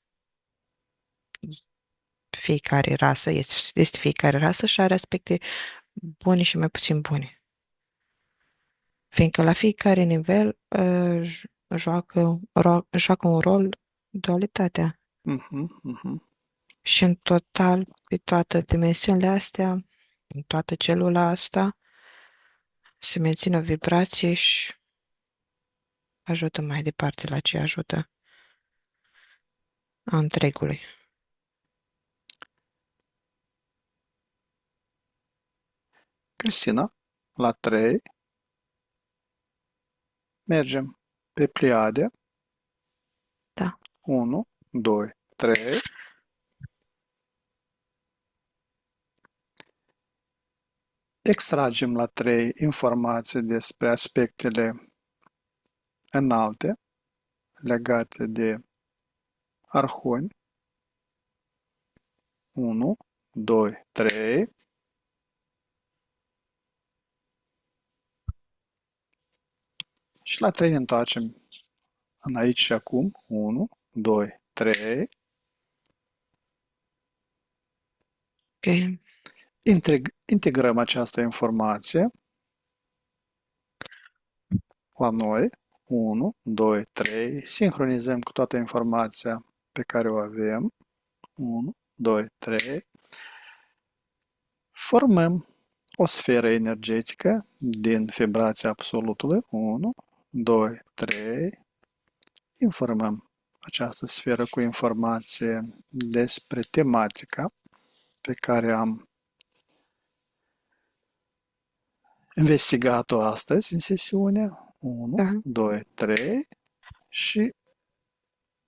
fiecare rasă, este fiecare rasă și are aspecte bune și mai puțin bune. Fiindcă la fiecare nivel joacă un rol dualitatea. mhm, mhm. Și în total, pe toate dimensiunile astea, în toată celula asta, se menține o vibrație și ajută mai departe la ce ajută a întregului. Cristina, la 3 mergem pe Pleiade, Da, 1, 2, 3. Extragem la 3 informații despre aspectele înalte legate de arhoni. 1, 2, 3. Și la 3 ne întoarcem în aici și acum. 1, 2, 3. Ok. Integrăm această informație la noi. 1, 2, 3. Sincronizăm cu toată informația pe care o avem. 1, 2, 3. Formăm o sferă energetică din vibrația absolutului. 1, 2, 3. Informăm această sferă cu informație despre tematica pe care am investigat-o astăzi în sesiune. 1, Da. 2, 3 și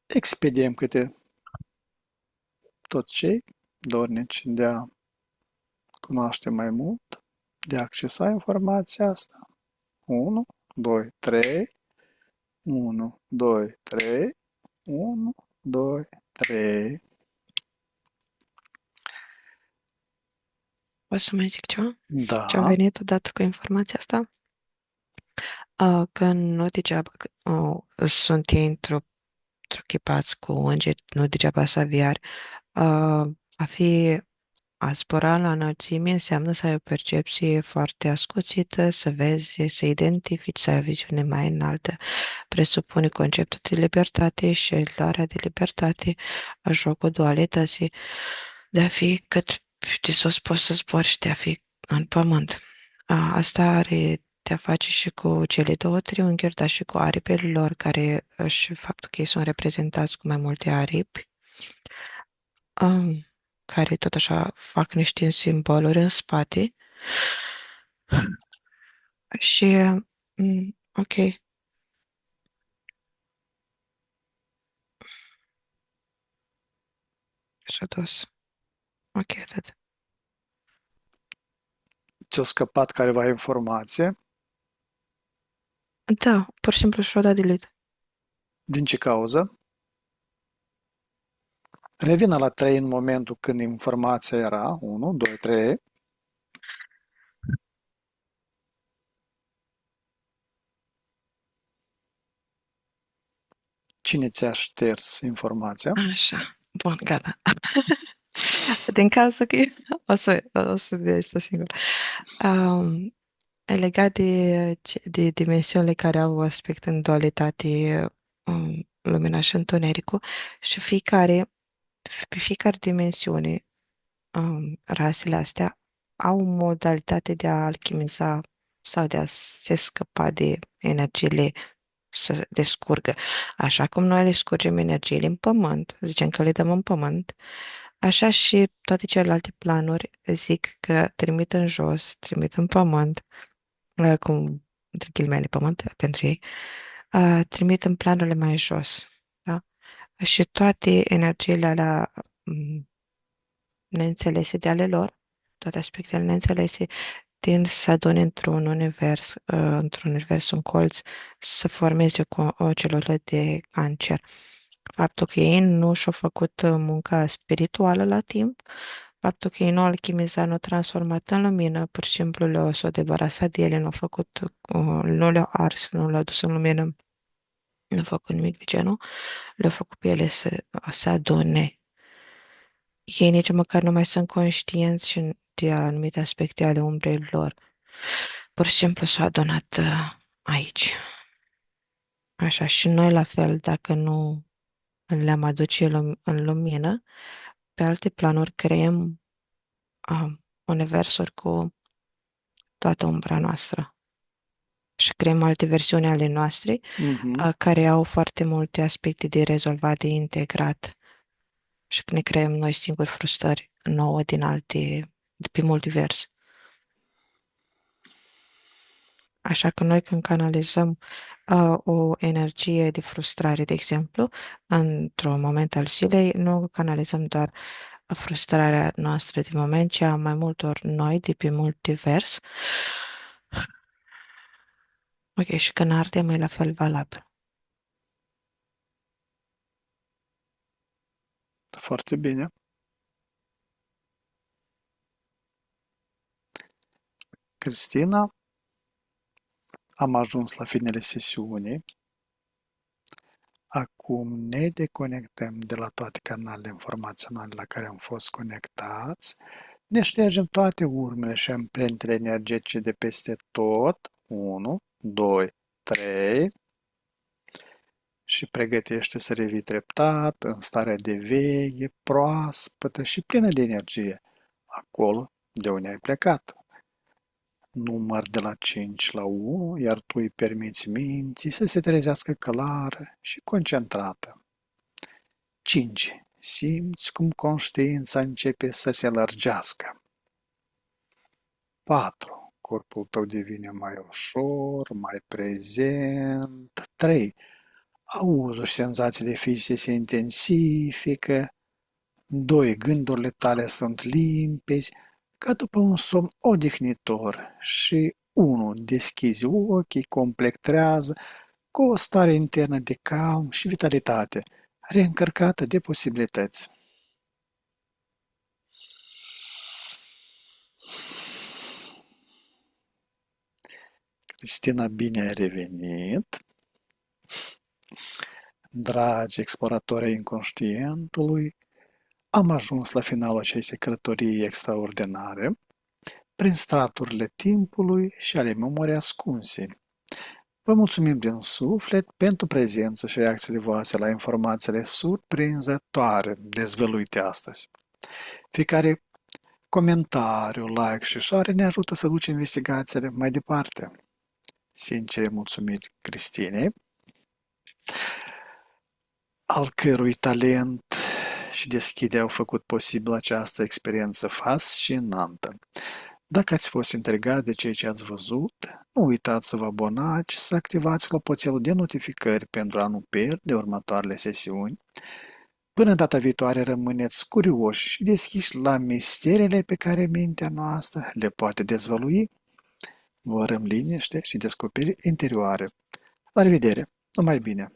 expediem câte tot cei dornici de a cunoaște mai mult, de a accesa informația asta. 1, 2, 3, 1, 2, 3, 1, 2, 3. O să mai zic ceva? Ce-a Da. venit odată cu informația asta? Că nu degeaba sunt ei într-ochipați cu îngeri, nu degeaba să aviari. A fi A zbura la înălțime înseamnă să ai o percepție foarte ascuțită, să vezi, să identifici, să ai o viziune mai înaltă. Presupune conceptul de libertate și luarea de libertate, a jocul dualității, de a fi cât de sus poți să zbori și de a fi în pământ. Asta are de a face și cu cele două triunghiuri, dar și cu aripile lor, și faptul că ei sunt reprezentați cu mai multe aripi, um, care tot așa fac niște simboluri în spate și ok, s-a dus. Ok, atât. Ți-a scăpat careva informație. Da, pur și simplu și-o dat delete. Din ce cauză? Revină la 3 în momentul când informația era 1, 2, 3. Cine ți-a șters informația? Așa, bun, gata. Din cauza că o să de singur. Um, E legat de dimensiunile care au aspect în dualitate, lumina și întunericul și pe fiecare dimensiune, rasele astea au o modalitate de a alchimiza sau de a se scăpa de energiile să le scurgă. Așa cum noi le scurgem energiile în pământ, zicem că le dăm în pământ, așa și toate celelalte planuri zic că trimit în jos, trimit în pământ, cum între ghilimele pământ pentru ei, trimit în planurile mai jos. Da? Și toate energiile alea neînțelese de ale lor, toate aspectele neînțelese, tind să adune într-un univers, un colț, să formeze o celulă de cancer. Faptul că ei nu și-au făcut munca spirituală la timp, faptul că ei nu au alchimizat, nu au transformat în lumină, pur și simplu s-au debarasat de ele, nu au făcut, nu le-au ars, nu le-au dus în lumină, nu au făcut nimic de genul, le-au făcut pe ele să adune. Ei nici măcar nu mai sunt conștienți și de anumite aspecte ale umbrei lor. Pur și simplu s-a adunat aici. Așa, și noi la fel, dacă nu le-am aduce în lumină, pe alte planuri creăm universuri cu toată umbra noastră. Și creăm alte versiuni ale noastre, Mhm. care au foarte multe aspecte de rezolvat, de integrat. Și ne creăm noi singuri frustrări nouă de pe multivers. Așa că noi când canalizăm o energie de frustrare, de exemplu, într-un moment al zilei, nu canalizăm doar frustrarea noastră din moment, ci a mai multor noi de pe multivers. Ok, și când ardem e la fel valabil. Foarte bine. Cristina, am ajuns la finele sesiunii. Acum ne deconectăm de la toate canalele informaționale la care am fost conectați. Ne ștergem toate urmele și amprentele energetice de peste tot. 1, 2, 3. Și pregătește să revii treptat, în starea de veche, proaspătă și plină de energie, acolo de unde ai plecat. Număr de la 5 la 1, iar tu îi permiți minții să se trezească clară și concentrată. 5. Simți cum conștiința începe să se lărgească. 4. Corpul tău devine mai ușor, mai prezent. 3. Auzul și senzațiile fizice se intensifică. 2. Gândurile tale sunt limpezi, ca după un somn odihnitor. Și 1. Deschizi ochii complet trează, cu o stare internă de calm și vitalitate, reîncărcată de posibilități. Cristina, bine ai revenit! Dragi exploratori ai inconștientului, am ajuns la finalul acestei călătorii extraordinare, prin straturile timpului și ale memoriei ascunse. Vă mulțumim din suflet pentru prezență și reacțiile voastre la informațiile surprinzătoare dezvăluite astăzi. Fiecare comentariu, like și share ne ajută să ducem investigațiile mai departe. Sincere mulțumiri Cristinei, al cărui talent și deschidere au făcut posibil această experiență fascinantă. Dacă ați fost intrigați de ceea ce ați văzut, nu uitați să vă abonați și să activați clopoțelul de notificări pentru a nu pierde următoarele sesiuni. Până data viitoare rămâneți curioși și deschiși la misteriile pe care mintea noastră le poate dezvălui. Vă urăm liniște și descoperiri interioare. La revedere! Numai bine!